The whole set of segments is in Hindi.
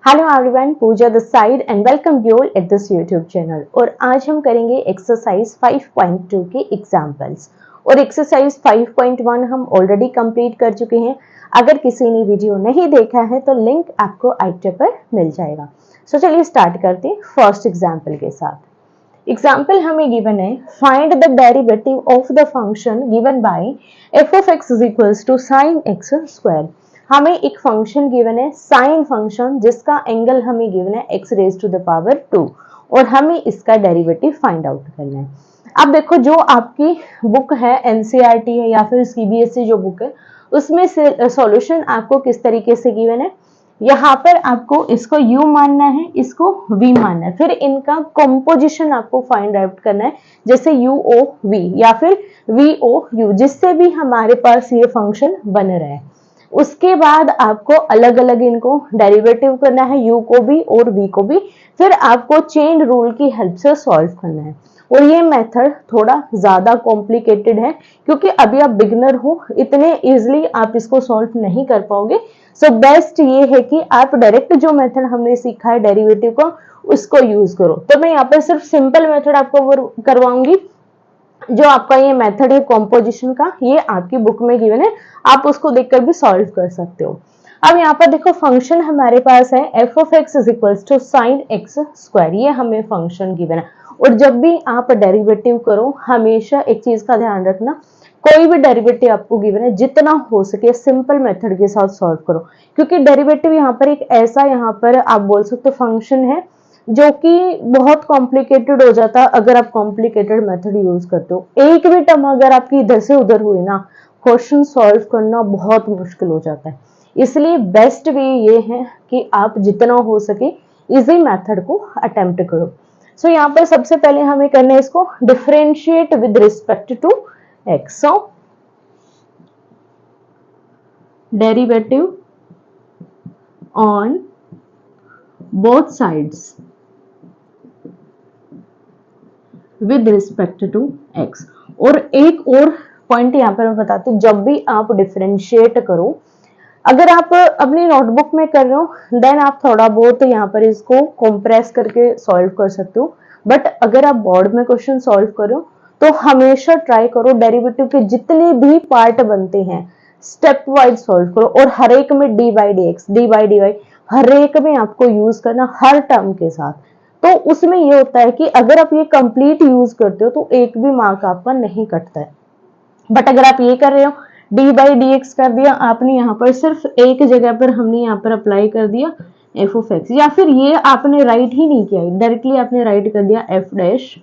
Hello everyone, Pooja this side and welcome you all at this YouTube channel. और आज हम करेंगे एक्सरसाइज 5.2 के एग्जांपल्स। और एक्सरसाइज 5.1 हम ऑलरेडी कंप्लीट कर चुके हैं। अगर किसी ने वीडियो नहीं देखा है तो लिंक आपको आई पर मिल जाएगा। सो चलिए स्टार्ट करते हैं फर्स्ट एग्जाम्पल के साथ। एग्जाम्पल हमें गिवन है, find the derivative of the function given by f of x is equals to sine x square. हमें एक फंक्शन गिवन है साइन फंक्शन, जिसका एंगल हमें गिवन है x raise to the power 2 और हमें इसका डेरिवेटिव फाइंड आउट करना है। अब देखो, जो आपकी बुक है एनसीईआरटी है या फिर सीबीएसई जो बुक है, उसमें से सॉल्यूशन आपको किस तरीके से गिवन है। यहाँ पर आपको इसको u मानना है, इसको v मानना है, फिर इनका कॉम्पोजिशन आपको फाइंड आउट करना है, जैसे u o v या फिर v o u, जिससे भी हमारे पास ये फंक्शन बन रहा है। उसके बाद आपको अलग अलग इनको डेरिवेटिव करना है, u को भी और v को भी, फिर आपको चेन रूल की हेल्प से सॉल्व करना है। और ये मेथड थोड़ा ज्यादा कॉम्प्लिकेटेड है, क्योंकि अभी आप बिगिनर हो, इतने इजिली आप इसको सॉल्व नहीं कर पाओगे। सो बेस्ट ये है कि आप डायरेक्ट जो मेथड हमने सीखा है डेरिवेटिव का, उसको यूज करो। तो मैं यहाँ पर सिर्फ सिंपल मेथड आपको करवाऊंगी। जो आपका ये मेथड है कॉम्पोजिशन का, ये आपकी बुक में गिवन है, आप उसको देखकर भी सॉल्व कर सकते हो। अब यहाँ पर देखो, फंक्शन हमारे पास है f of x is equals to sine x square, ये हमें फंक्शन गिवन है। और जब भी आप डेरिवेटिव करो, हमेशा एक चीज का ध्यान रखना, कोई भी डेरिवेटिव आपको गिवन है, जितना हो सके सिंपल मेथड के साथ सॉल्व करो, क्योंकि डेरिवेटिव यहाँ पर एक ऐसा, यहाँ पर आप बोल सकते हो फंक्शन है जो कि बहुत कॉम्प्लिकेटेड हो जाता है अगर आप कॉम्प्लिकेटेड मेथड यूज करते हो। एक भी टर्म अगर आपकी इधर से उधर हुई ना, क्वेश्चन सॉल्व करना बहुत मुश्किल हो जाता है। इसलिए बेस्ट वे ये है कि आप जितना हो सके इजी मेथड को अटेम्प्ट करो। सो यहाँ पर सबसे पहले हमें करना है इसको differentiate with respect to x. So derivative on both sides with respect to x. और एक और पॉइंट यहाँ पर मैं बताती हूँ, जब भी आप डिफरेंशिएट करो, अगर आप अपनी नोटबुक में कर रहे हो देन आप थोड़ा बहुत यहाँ पर इसको कंप्रेस करके सॉल्व कर सकते हो। बट अगर आप बोर्ड में क्वेश्चन सॉल्व कर रहे हो तो हमेशा ट्राई करो डेरिवेटिव के जितने भी पार्ट बनते हैं स्टेप वाइज सॉल्व करो, और हर एक में D by D X, D by D Y, हर एक में आपको यूज करना हर टर्म के साथ। तो उसमें ये होता है कि अगर आप ये कंप्लीट यूज करते हो तो एक भी मार्क आपका नहीं कटता है। बट अगर आप ये कर रहे हो डी बाई डी एक्स कर दिया आपने, यहाँ पर सिर्फ एक जगह पर हमने यहाँ पर अप्लाई कर दिया एफ ऑफ एक्स, या फिर ये आपने राइट ही नहीं किया, डायरेक्टली आपने राइट कर दिया एफ डैश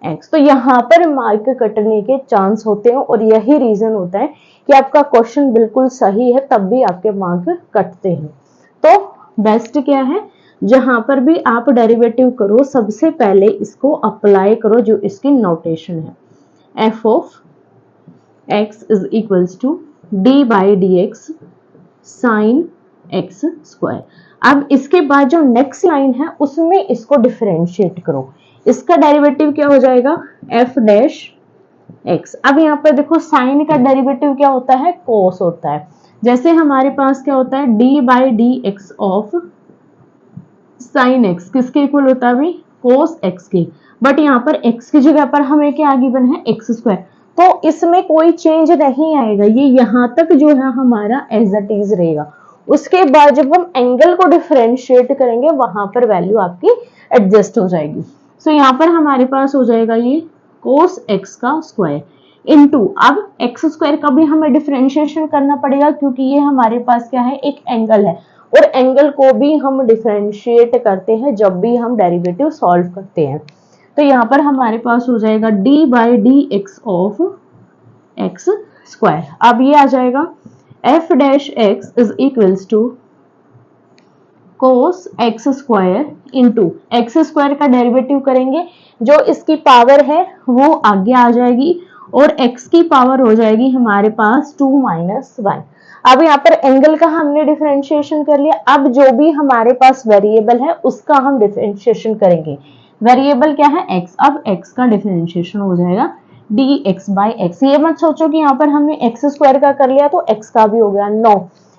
एक्स, तो यहाँ पर मार्क कटने के चांस होते हैं। और यही रीजन होता है कि आपका क्वेश्चन बिल्कुल सही है तब भी आपके मार्क कटते हैं। तो बेस्ट क्या है, जहां पर भी आप डेरिवेटिव करो सबसे पहले इसको अप्लाई करो जो इसकी नोटेशन है, f of x is equals to d by D x sine x square. अब इसके बाद जो नेक्स्ट लाइन है उसमें इसको डिफरेंशिएट करो, इसका डेरिवेटिव क्या हो जाएगा, एफ डैश एक्स। अब यहाँ पर देखो, साइन का डेरिवेटिव क्या होता है, कोस होता है। जैसे हमारे पास क्या होता है, D by D x of sine x किसके इक्वल होता है भाई, कोस एक्स के। बट यहाँ पर एक्स की जगह पर हमें क्या गिवन है, एक्स स्क्वायर, तो इसमें कोई चेंज नहीं आएगा, ये यहाँ तक जो है हमारा एज इट इज रहेगा। उसके बाद जब हम एंगल को डिफरेंशिएट करेंगे वहां पर वैल्यू आपकी एडजस्ट हो जाएगी। सो यहाँ पर हमारे पास हो जाएगा ये कोस एक्स का स्क्वायर इनटू, अब एक्स स्क्वायर का भी हमें डिफरेंशिएशन करना पड़ेगा क्योंकि ये हमारे पास क्या है, एक एंगल है, और एंगल को भी हम डिफरेंशिएट करते हैं जब भी हम डेरिवेटिव सॉल्व करते हैं। तो यहाँ पर हमारे पास हो जाएगा d by D x of x square. अब ये आ जाएगा f dash x is equals to cos x square into x square का डेरिवेटिव करेंगे, जो इसकी पावर है वो आगे आ जाएगी, और x की पावर हो जाएगी हमारे पास 2 माइनस 1। अब यहाँ पर एंगल का हमने डिफरेंशिएशन कर लिया, अब जो भी हमारे पास वेरिएबल है उसका हम डिफरेंशिएशन करेंगे। वेरिएबल क्या है, x। अब x का डिफरेंशिएशन हो जाएगा डी एक्स बाई एक्स। ये मत सोचो कि यहाँ पर हमने एक्स स्क्वायर का कर लिया तो x का भी हो गया, नो,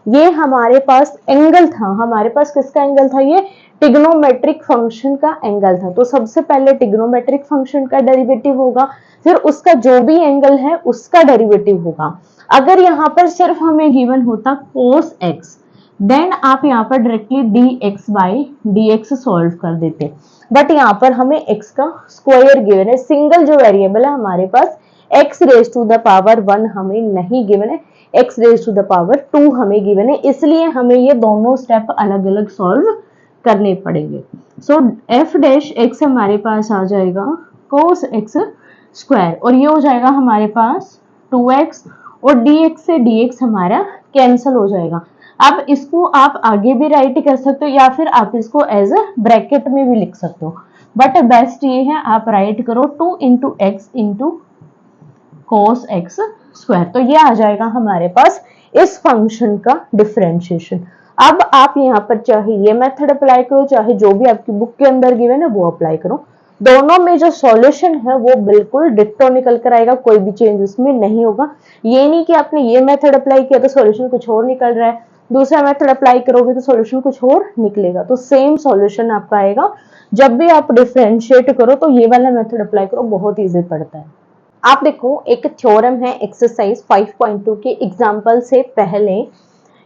ये हमारे पास एंगल था, हमारे पास किसका एंगल था, ये ट्रिग्नोमेट्रिक फंक्शन का एंगल था। तो सबसे पहले ट्रिग्नोमेट्रिक फंक्शन का डेरिवेटिव होगा, फिर उसका जो भी एंगल है उसका डेरिवेटिव होगा। अगर यहाँ पर सिर्फ हमें गिवन होता cos x, देन आप यहाँ पर directly dx by dx solve कर देते, बट यहाँ पर हमें x का स्क्वायर गिवन है, सिंगल जो वेरिएबल है हमारे पास x raise to the power 1 हमें नहीं गिवन है, x raise to the power 2 हमें गिवन है, इसलिए हमें ये दोनों स्टेप अलग अलग सॉल्व करने पड़ेंगे। सो f डैश x हमारे पास आ जाएगा cos x स्क्वायर, और ये हो जाएगा हमारे पास 2x, और dx से dx हमारा कैंसिल हो जाएगा। अब इसको आप आगे भी राइट कर सकते हो या फिर आप इसको एज अ ब्रैकेट में भी लिख सकते हो, बट बेस्ट ये है आप राइट करो 2 into x into cos x square. तो ये आ जाएगा हमारे पास इस फंक्शन का डिफरेंशिएशन। अब आप यहाँ पर चाहे ये मेथड अप्लाई करो, चाहे जो भी आपकी बुक के अंदर गिवन है वो अप्लाई करो, दोनों में जो सॉल्यूशन है वो बिल्कुल डिट्टो निकल कर आएगा, कोई भी चेंज उसमें नहीं होगा। ये नहीं कि आपने ये मेथड अप्लाई किया तो सॉल्यूशन कुछ और निकल रहा है, दूसरा मेथड अप्लाई करोगे तो सॉल्यूशन कुछ और निकलेगा, तो सेम सॉल्यूशन आपका आएगा। जब भी आप डिफरेंशिएट करो तो ये वाला मेथड अप्लाई करो, बहुत ईजी पड़ता है। आप देखो एक थ्योरम है एक्सरसाइज 5.2 के एग्जांपल से पहले,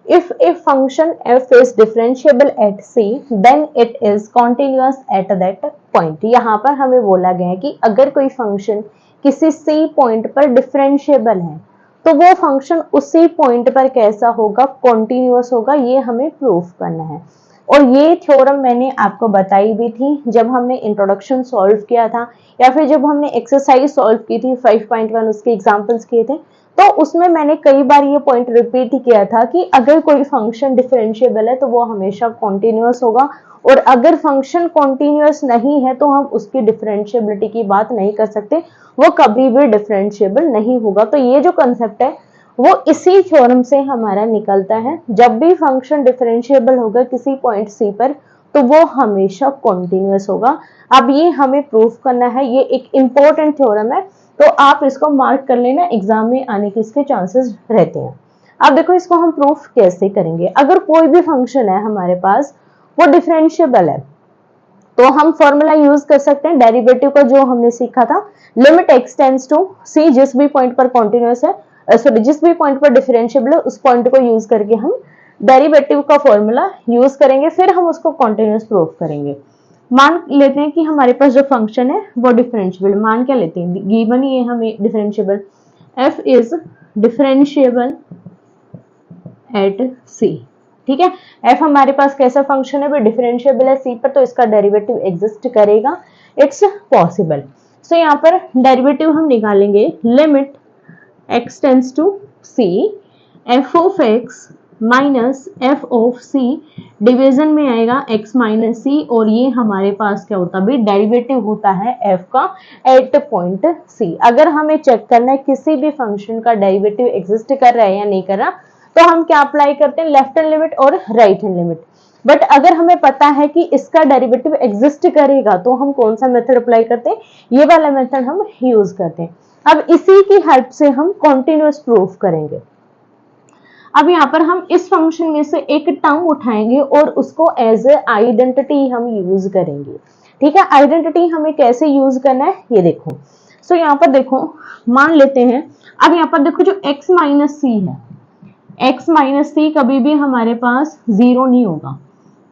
if a function f is differentiable at c then it is continuous at that point। यहाँ पर हमें बोला गया है कि अगर कोई फंक्शन किसी c पॉइंट पर डिफरेंशिएबल है तो वो फंक्शन उसी पॉइंट पर कैसा होगा, कॉन्टिन्यूअस होगा, ये हमें प्रूफ करना है। और ये थ्योरम मैंने आपको बताई भी थी जब हमने इंट्रोडक्शन सॉल्व किया था, या फिर जब हमने एक्सरसाइज सॉल्व की थी 5.1 उसके एग्जांपल्स किए थे, तो उसमें मैंने कई बार ये पॉइंट रिपीट किया था कि अगर कोई फंक्शन डिफरेंशिएबल है तो वो हमेशा कॉन्टिन्यूअस होगा, और अगर फंक्शन कॉन्टिन्यूअस नहीं है तो हम उसकी डिफरेंशिएबिलिटी की बात नहीं कर सकते, वो कभी भी डिफरेंशिएबल नहीं होगा। तो ये जो कंसेप्ट है वो इसी थ्योरम से हमारा निकलता है, जब भी फंक्शन डिफरेंशिएबल होगा किसी पॉइंट सी पर तो वो हमेशा कॉन्टिन्यूअस होगा। अब ये हमें प्रूफ करना है, ये एक इंपॉर्टेंट थ्योरम है, तो आप इसको मार्क कर लेना, एग्जाम में आने के इसके चांसेस रहते हैं। अब देखो इसको हम प्रूफ कैसे करेंगे। अगर कोई भी फंक्शन है हमारे पास वो डिफरेंशिएबल है तो हम फॉर्मूला यूज कर सकते हैं डेरिवेटिव का, जो हमने सीखा था, limit x tends to c, जिस भी पॉइंट पर कॉन्टिन्यूअस है, सॉरी जिस भी पॉइंट पर डिफरेंशिएबल है उस पॉइंट को यूज करके हम डेरिवेटिव का फॉर्मूला यूज करेंगे, फिर हम उसको कॉन्टिन्यूअस प्रूफ करेंगे। मान लेते हैं कि हमारे पास जो फंक्शन है वो डिफरेंशिएबल, मान क्या लेते हैं, गिवन ही है हमें differentiable, f is differentiable eight c। ठीक है, f हमारे पास कैसा फंक्शन है, वो डिफरेंशिएबल है c पर, तो इसका डेरिवेटिव एग्जिस्ट करेगा, इट्स पॉसिबल। सो यहाँ पर डेरिवेटिव हम निकालेंगे limit x tends to c f of x minus f of c, division में आएगा x माइनस c, और ये हमारे पास क्या होता है, डेरिवेटिव होता है f का एट पॉइंट c। अगर हमें चेक करना है किसी भी फंक्शन का डेरिवेटिव एग्जिस्ट कर रहा है या नहीं कर रहा, तो हम क्या अप्लाई करते हैं, लेफ्ट हैंड लिमिट और राइट हैंड लिमिट। बट अगर हमें पता है कि इसका डेरिवेटिव एग्जिस्ट करेगा तो हम कौन सा मेथड अप्लाई करते हैं, ये वाला मेथड हम यूज करते हैं। अब इसी की हेल्प से हम कॉन्टिन्यूअस प्रूफ करेंगे। अब यहाँ पर हम इस फंक्शन में से एक टर्म उठाएंगे और उसको एज ए आइडेंटिटी हम यूज करेंगे। ठीक है, आइडेंटिटी हमें कैसे यूज करना है ये देखो। सो यहाँ पर देखो, मान लेते हैं, अब यहाँ पर देखो जो x माइनस सी है, x माइनस सी कभी भी हमारे पास जीरो नहीं होगा,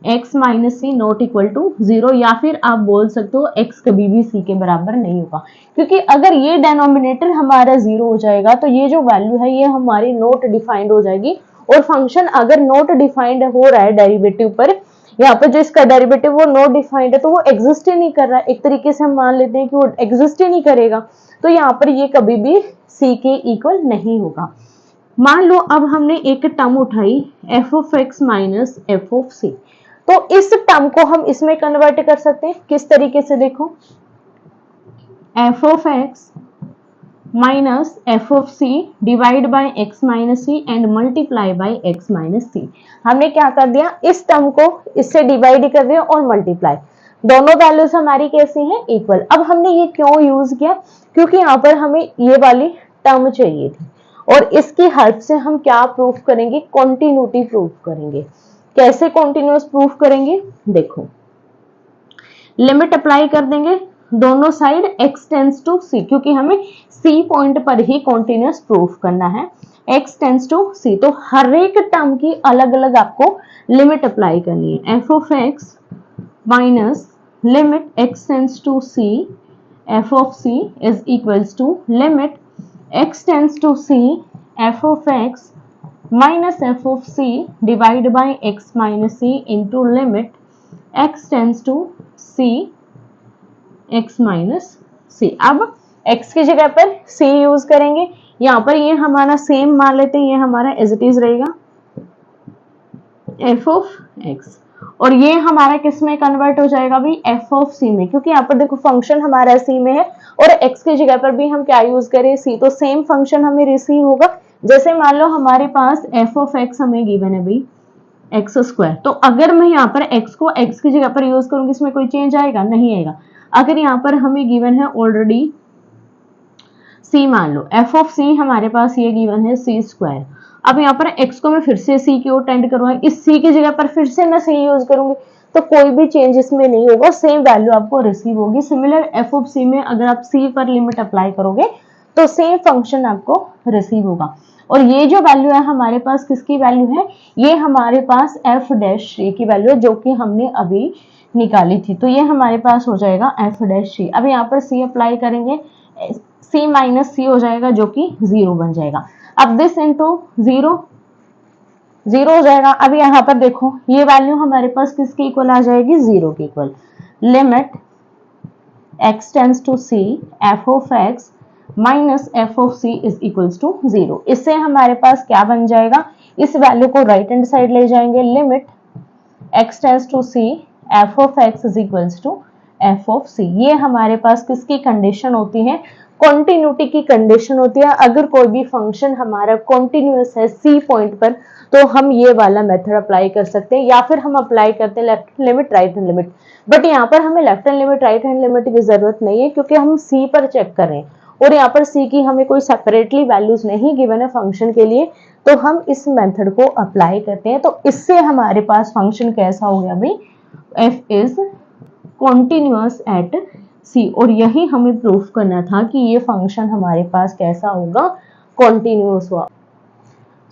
x minus C not equal to zero, या फिर आप बोल सकते हो x कभी भी c के बराबर नहीं होगा, क्योंकि अगर ये डेनोमिनेटर हमारा जीरो हो जाएगा तो ये जो वैल्यू है ये हमारी नॉट डिफाइंड हो जाएगी, और फंक्शन अगर नॉट डिफाइंड हो रहा है डेरिवेटिव पर, यहाँ पर जो इसका डेरिवेटिव वो नॉट डिफाइंड है तो वो एग्जिस्ट ही नहीं कर रहा है, एक तरीके से हम मान लेते हैं कि वो एग्जिस्ट ही नहीं करेगा, तो यहाँ पर ये कभी भी c के इक्वल नहीं होगा। मान लो अब हमने एक टर्म उठाई f of x minus f of c, तो इस टर्म को हम इसमें कन्वर्ट कर सकते हैं, किस तरीके से देखो, f of x minus f of c divide by x minus c and multiply by x minus c। हमने क्या कर दिया, इस टर्म को इससे डिवाइड कर दिया और मल्टीप्लाई, दोनों वैल्यूज हमारी कैसी हैं, इक्वल। अब हमने ये क्यों यूज किया, क्योंकि यहाँ पर हमें ये वाली टर्म चाहिए थी, और इसकी हेल्प से हम क्या प्रूफ करेंगे, कॉन्टिन्यूटी प्रूफ करेंगे। कैसे कॉन्टिन्यूअस प्रूफ करेंगे, देखो लिमिट अप्लाई कर देंगे दोनों side x tends to c, क्योंकि हमें c पॉइंट पर ही कॉन्टिन्यूअस प्रूफ करना है, x टेंस टू c। तो हर एक टर्म की अलग अलग आपको लिमिट अप्लाई करनी है। f of x minus limit x tends to c f of c is equals to limit x tends to c f of x minus f of c divide by x minus c into limit x tends to c x minus c। अब x की जगह पर c यूज करेंगे, यहाँ पर ये हमारा सेम मान लेते हैं, ये हमारा एज इट इज रहेगा f ऑफ x, और ये हमारा किस में कन्वर्ट हो जाएगा भी, f ऑफ c में, क्योंकि यहाँ पर देखो फंक्शन हमारा c में है और x की जगह पर भी हम क्या यूज करें, c, तो सेम फंक्शन हमें रिसीव होगा। जैसे मान लो हमारे पास f ऑफ x हमें गिवन है भाई एक्स स्क्वायर, तो अगर मैं यहाँ पर x को x की जगह पर यूज करूंगी इसमें कोई चेंज आएगा, नहीं आएगा। अगर यहाँ पर हमें गिवन है ऑलरेडी c, मान लो f ऑफ c हमारे पास ये गिवन है c स्क्वायर, अब यहाँ पर x को मैं फिर से c की ओर टेंड करूंगा, इस c की जगह पर फिर से मैं c यूज करूंगी, तो कोई भी चेंज इसमें नहीं होगा, सेम वैल्यू आपको रिसीव होगी। सिमिलर f ऑफ c में अगर आप c पर लिमिट अप्लाई करोगे तो सेम फंक्शन आपको रिसीव होगा। और ये जो वैल्यू है हमारे पास किसकी वैल्यू है, ये हमारे पास f डैश c की वैल्यू है, जो कि हमने अभी निकाली थी। तो ये हमारे पास हो जाएगा f डैश c। अब यहाँ पर c अप्लाई करेंगे, c माइनस c हो जाएगा जो कि 0 बन जाएगा। अब दिस इंटू 0 0 हो जाएगा। अब यहाँ पर देखो ये वैल्यू हमारे पास किसके इक्वल आ जाएगी, 0 के इक्वल। Limit x tends to c f of x minus f of c is equals to 0। इससे हमारे पास क्या बन जाएगा, इस वैल्यू को राइट हैंड साइड ले जाएंगे, limit x tends to c f of x is equals to f of c। ये हमारे पास किसकी कंडीशन होती है, कॉन्टिन्यूटी की कंडीशन होती है। अगर कोई भी फंक्शन हमारा कॉन्टिन्यूअस है c पॉइंट पर, तो हम ये वाला मेथड अप्लाई कर सकते हैं, या फिर हम अप्लाई करते हैं left hand limit right hand limit. But यहाँ पर हमें left hand limit right hand limit की जरूरत नहीं है, क्योंकि हम c पर चेक कर रहे हैं और यहाँ पर c की हमें कोई सेपरेटली वैल्यूज नहीं गिवन है फंक्शन के लिए, तो हम इस मेथड को अप्लाई करते हैं। तो इससे हमारे पास फंक्शन कैसा हो गया भाई, f is continuous at c, और यही हमें प्रूफ करना था कि ये फंक्शन हमारे पास कैसा होगा, कॉन्टिन्यूअस हुआ।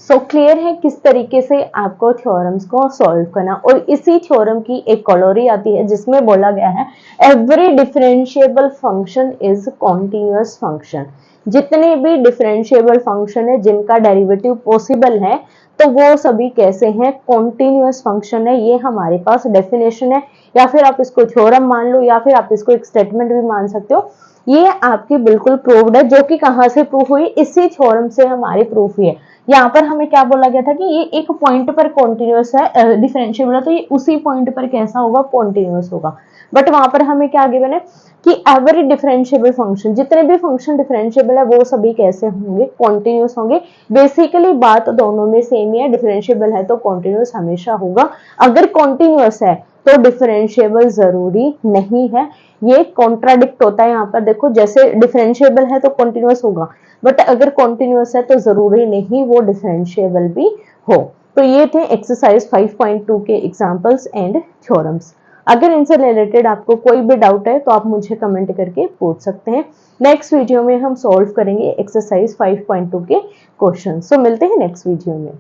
सो क्लियर है किस तरीके से आपको थ्योरम्स को सॉल्व करना। और इसी थ्योरम की एक कॉलोरी आती है जिसमें बोला गया है every differentiable function is continuous function. जितने भी डिफरेंशिएबल फंक्शन है जिनका डेरिवेटिव पॉसिबल है, तो वो सभी कैसे हैं, कॉन्टिन्यूअस फंक्शन है। ये हमारे पास डेफिनेशन है, या फिर आप इसको थ्योरम मान लो, या फिर आप इसको एक स्टेटमेंट भी मान सकते हो। ये आपकी बिल्कुल प्रूव्ड है, जो कि कहाँ से प्रूफ हुई, इसी थ्योरम से हमारी प्रूफ हुई है। यहाँ पर हमें क्या बोला गया था कि ये एक पॉइंट पर कॉन्टिन्यूअस है, डिफरेंशिएबल है, तो ये उसी पॉइंट पर कैसा होगा, कॉन्टिन्यूअस होगा। बट वहां पर हमें क्या गिवन है कि एवरी डिफरेंशिएबल फंक्शन, जितने भी फंक्शन डिफरेंशिएबल है वो सभी कैसे होंगे, कॉन्टिन्यूअस होंगे। बेसिकली बात दोनों में सेम ही है, डिफरेंशिएबल है तो कॉन्टिन्यूअस हमेशा होगा, अगर कॉन्टिन्यूअस है तो डिफरेंशिएबल जरूरी नहीं है। ये कॉन्ट्राडिक्ट होता है यहाँ पर, देखो जैसे डिफरेंशिएबल है तो कॉन्टिन्यूअस होगा, बट अगर कॉन्टिन्यूअस है तो जरूरी नहीं वो डिफरेंशिएबल भी हो। तो ये थे एक्सरसाइज 5.2 के एग्जांपल्स एंड थ्योरम्स। अगर इनसे रिलेटेड आपको कोई भी डाउट है तो आप मुझे कमेंट करके पूछ सकते हैं। नेक्स्ट वीडियो में हम सॉल्व करेंगे एक्सरसाइज 5.2 के क्वेश्चन। सो मिलते हैं नेक्स्ट वीडियो में।